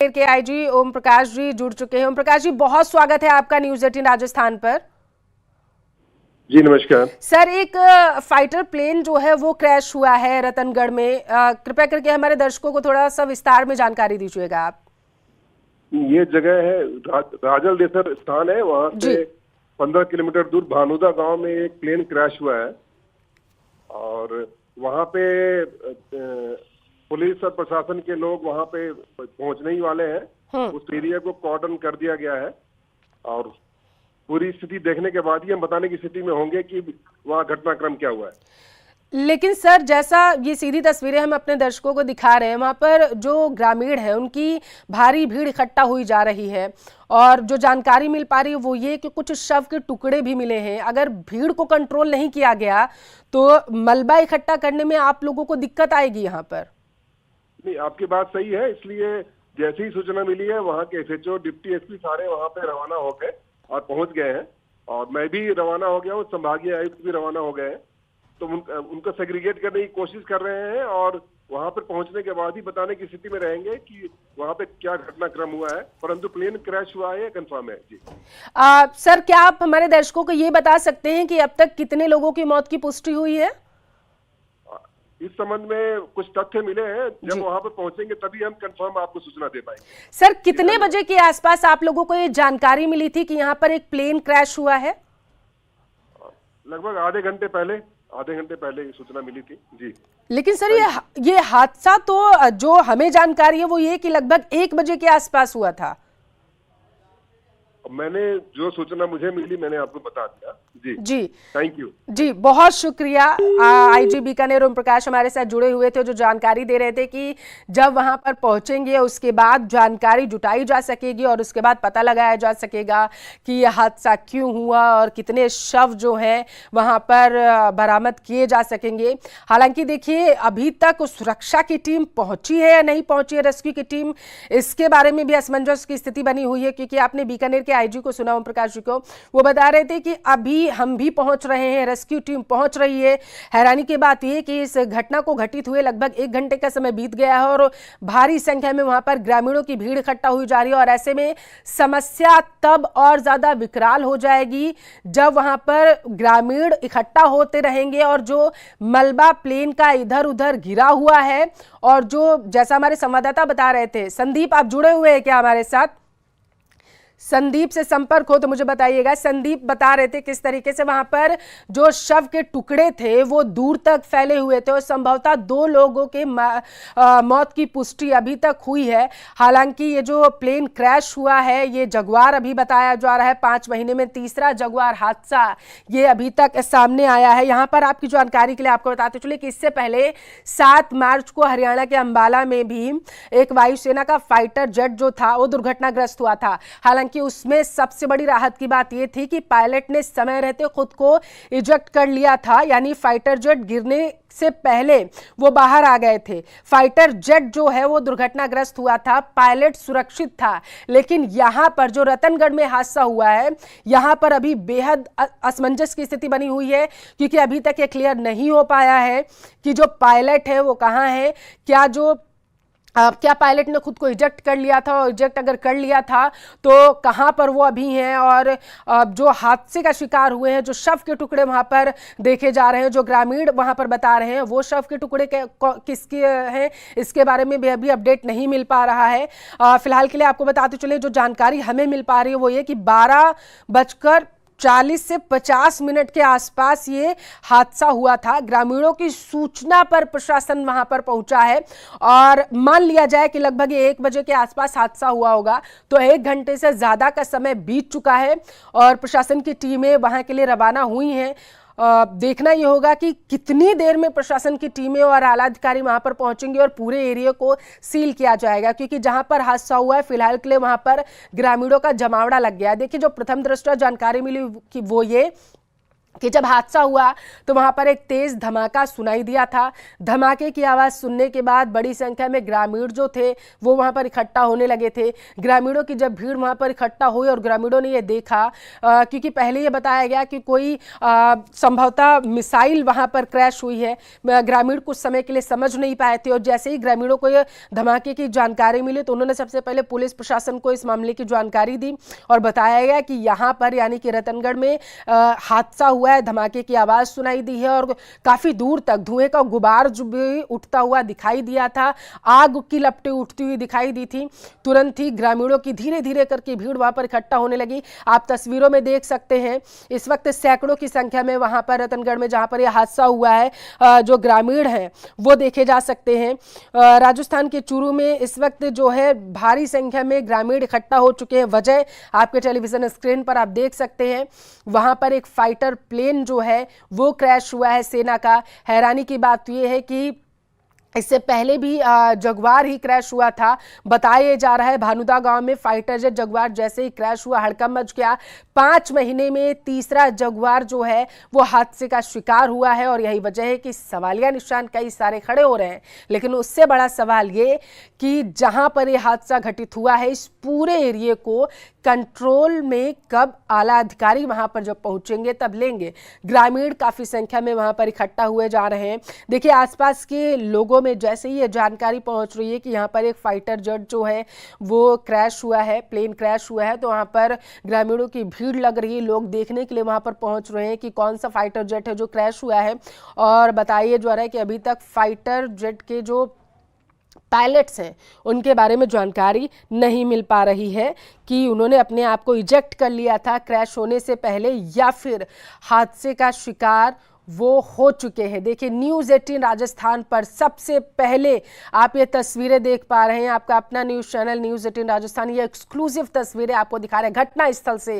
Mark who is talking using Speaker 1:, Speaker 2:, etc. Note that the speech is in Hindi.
Speaker 1: के आईजी ओम प्रकाश जी जुड़ चुके हैं। ओम प्रकाश जी, बहुत स्वागत है आपका न्यूज 18 राजस्थान पर।
Speaker 2: जी नमस्कार
Speaker 1: सर, एक फाइटर प्लेन जो है वो क्रैश हुआ है रतनगढ़ में। कृपया करके हमारे दर्शकों को थोड़ा सा विस्तार में जानकारी दीजिएगा आप।
Speaker 2: ये जगह है राजल देसर स्थान है, वहां से 15 किलोमीटर दूर भानुदा गांव में एक प्लेन क्रैश हुआ है और वहां पे पुलिस और प्रशासन के लोग वहां पे पहुंचने ही वाले हैं। उस एरिया को कॉर्डन कर दिया गया है और पूरी स्थिति देखने के बाद ही हम बताने की स्थिति में होंगे कि वहाँ घटनाक्रम क्या हुआ है।
Speaker 1: लेकिन सर, जैसा ये सीधी तस्वीरें हम अपने दर्शकों को दिखा रहे हैं, वहां पर जो ग्रामीण है उनकी भारी भीड़ इकट्ठा हुई जा रही है और जो जानकारी मिल पा रही है वो ये कि कुछ शव के टुकड़े भी मिले हैं। अगर भीड़ को कंट्रोल नहीं किया गया तो मलबा इकट्ठा करने में आप लोगों को दिक्कत आएगी यहाँ पर।
Speaker 2: नहीं, आपकी बात सही है। इसलिए जैसी ही सूचना मिली है वहाँ के एसएचओ डिप्टी एसपी सारे वहाँ पे रवाना हो गए और पहुंच गए हैं और मैं भी रवाना हो गया हूँ, संभागीय आयुक्त भी रवाना हो गए हैं। तो उनको सेग्रीगेट करने की कोशिश कर रहे हैं और वहां पर पहुंचने के बाद ही बताने की स्थिति में रहेंगे कि वहां पे क्या घटनाक्रम हुआ है, परंतु प्लेन क्रैश हुआ है कंफर्म है। जी
Speaker 1: सर, क्या आप हमारे दर्शकों को ये बता सकते हैं कि अब तक कितने लोगों की मौत की पुष्टि हुई है?
Speaker 2: इस संबंध में कुछ तथ्य मिले हैं, जब वहां पर पहुंचेंगे तभी हम कंफर्म आपको सूचना दे पाएंगे।
Speaker 1: सर, कितने बजे के आसपास आप लोगों को ये जानकारी मिली थी कि यहाँ पर एक प्लेन क्रैश हुआ है?
Speaker 2: लगभग आधे घंटे पहले ये सूचना मिली थी। जी
Speaker 1: लेकिन सर, ये हादसा तो जो हमें जानकारी है वो ये कि लगभग 1 बजे के आसपास हुआ था।
Speaker 2: मैंने जो सूचना मुझे मिली मैंने आपको बता दिया। जी थैंक यू
Speaker 1: जी, बहुत शुक्रिया। आईजी बीकानेर ओम प्रकाश हमारे साथ जुड़े हुए थे, जो जानकारी दे रहे थे कि जब वहां पर पहुंचेंगे उसके बाद जानकारी जुटाई जा सकेगी और उसके बाद पता लगाया जा सकेगा कि यह हादसा क्यों हुआ और कितने शव जो हैं वहां पर बरामद किए जा सकेंगे। हालांकि देखिए, अभी तक सुरक्षा की टीम पहुंची है या नहीं पहुंची है, रेस्क्यू की टीम, इसके बारे में भी असमंजस की स्थिति बनी हुई है। क्योंकि आपने बीकानेर के आईजी को सुना, ओम प्रकाश जी को, वो बता रहे थे कि अभी हम भी पहुंच रहे हैं, रेस्क्यू टीम पहुंच रही है। हैरानी की बात यह कि इस घटना को घटित हुए लगभग 1 घंटे का समय बीत गया है और भारी संख्या में वहां पर ग्रामीणों की भीड़ इकट्ठा हुई जा रही है और ऐसे में समस्या तब और ज्यादा विकराल हो जाएगी जब वहां पर ग्रामीण इकट्ठा होते रहेंगे और जो मलबा प्लेन का इधर उधर घिरा हुआ है और जो, जैसा हमारे संवाददाता बता रहे थे, संदीप आप जुड़े हुए हैं क्या हमारे साथ? संदीप से संपर्क हो तो मुझे बताइएगा। संदीप बता रहे थे किस तरीके से वहां पर जो शव के टुकड़े थे वो दूर तक फैले हुए थे और संभवतः 2 लोगों के मौत की पुष्टि अभी तक हुई है। हालांकि ये जो प्लेन क्रैश हुआ है ये जगुआर अभी बताया जा रहा है, 5 महीने में तीसरा जगुआर हादसा ये अभी तक सामने आया है। यहाँ पर आपकी जानकारी के लिए आपको बताते चले कि इससे पहले 7 मार्च को हरियाणा के अंबाला में भी एक वायुसेना का फाइटर जेट जो था वो दुर्घटनाग्रस्त हुआ था। हालांकि कि उसमें सबसे बड़ी राहत की बात यह थी कि पायलट ने समय रहते खुद को इजेक्ट कर लिया था, यानी फाइटर जेट गिरने से पहले वो बाहर आ गए थे। फाइटर जेट जो है वो दुर्घटनाग्रस्त हुआ था, पायलट सुरक्षित था। लेकिन यहां पर जो रतनगढ़ में हादसा हुआ है यहां पर अभी बेहद असमंजस की स्थिति बनी हुई है, क्योंकि अभी तक ये क्लियर नहीं हो पाया है कि जो पायलट है वो कहां है। क्या पायलट ने खुद को इजेक्ट कर लिया था और इजेक्ट अगर कर लिया था तो कहां पर वो अभी हैं, और जो हादसे का शिकार हुए हैं, जो शव के टुकड़े वहां पर देखे जा रहे हैं, जो ग्रामीण वहां पर बता रहे हैं वो शव के टुकड़े किसके हैं, इसके बारे में भी अभी अपडेट नहीं मिल पा रहा है। फिलहाल के लिए आपको बताते चले जो जानकारी हमें मिल पा रही है वो ये कि 12:40 से 50 मिनट के आसपास ये हादसा हुआ था। ग्रामीणों की सूचना पर प्रशासन वहां पर पहुंचा है और मान लिया जाए कि लगभग 1 बजे के आसपास हादसा हुआ होगा, तो 1 घंटे से ज्यादा का समय बीत चुका है और प्रशासन की टीमें वहां के लिए रवाना हुई हैं। देखना यह होगा कि कितनी देर में प्रशासन की टीमें और आला अधिकारी वहां पर पहुंचेंगे और पूरे एरिया को सील किया जाएगा, क्योंकि जहां पर हादसा हुआ है फिलहाल के लिए वहां पर ग्रामीणों का जमावड़ा लग गया है। देखिए, जो प्रथम दृष्टया जानकारी मिली कि वो ये कि जब हादसा हुआ तो वहां पर एक तेज धमाका सुनाई दिया था। धमाके की आवाज सुनने के बाद बड़ी संख्या में ग्रामीण जो थे वो वहां पर इकट्ठा होने लगे थे। ग्रामीणों की जब भीड़ वहां पर इकट्ठा हुई और ग्रामीणों ने ये देखा, क्योंकि पहले ये बताया गया कि कोई संभवतः मिसाइल वहां पर क्रैश हुई है। ग्रामीण कुछ समय के लिए समझ नहीं पाए थे और जैसे ही ग्रामीणों को ये धमाके की जानकारी मिली तो उन्होंने सबसे पहले पुलिस प्रशासन को इस मामले की जानकारी दी और बताया गया कि यहाँ पर यानी कि रतनगढ़ में हादसा हुआ है, धमाके की आवाज सुनाई दी है और काफी दूर तक धुएं का गुबार जो भी उठता हुआ दिखाई दिया था, आग की लपटें उठती हुई दिखाई दी थी। तुरंत ही ग्रामीणों की धीरे धीरे करके भीड़ वहां पर इकट्ठा होने लगी। आप तस्वीरों में देख सकते हैं इस वक्त सैकड़ों की संख्या में वहां पर रतनगढ़ में जहां पर यह हादसा हुआ है, जो ग्रामीण हैं वो देखे जा सकते हैं। राजस्थान के चूरू में इस वक्त जो है भारी संख्या में ग्रामीण इकट्ठा हो चुके हैं। वजह आपके टेलीविजन स्क्रीन पर आप देख सकते हैं, वहां पर एक फाइटर प्लेन जो है वो क्रैश हुआ है सेना का। हैरानी की बात यह है कि इससे पहले भी जगुआर ही क्रैश हुआ था। बताया जा रहा है भानुदा गांव में फाइटर जेट जगुआर जैसे ही क्रैश हुआ हड़कंप मच गया। 5 महीने में तीसरा जगुआर जो है वो हादसे का शिकार हुआ है और यही वजह है कि सवालिया निशान कई सारे खड़े हो रहे हैं। लेकिन उससे बड़ा सवाल ये कि जहां पर यह हादसा घटित हुआ है इस पूरे एरिया को कंट्रोल में कब आला अधिकारी वहां पर जब पहुंचेंगे तब लेंगे। ग्रामीण काफी संख्या में वहां पर इकट्ठा हुए जा रहे हैं। देखिए आसपास के लोगों में जैसे ही ये जानकारी पहुंच रही है कि यहाँ पर एक फाइटर जेट जो है वो क्रैश हुआ है, प्लेन क्रैश हुआ है, तो वहाँ पर ग्रामीणों की भीड़ लग रही है। लोग देखने के लिए वहाँ पर पहुंच रहे हैं कि कौन सा फाइटर जेट है जो क्रैश हुआ है। और बताइए जा रहा है कि अभी तक फाइटर जेट के जो पायलट्स हैं उनके बारे में जानकारी नहीं मिल पा रही है कि उन्होंने अपने आप को इजेक्ट कर लिया था क्रैश होने से पहले या फिर हादसे का शिकार वो हो चुके हैं। देखिए न्यूज़ 18 राजस्थान पर सबसे पहले आप ये तस्वीरें देख पा रहे हैं। आपका अपना न्यूज़ चैनल न्यूज़ 18 राजस्थान ये एक्सक्लूसिव तस्वीरें आपको दिखा रहे हैं घटना स्थल से।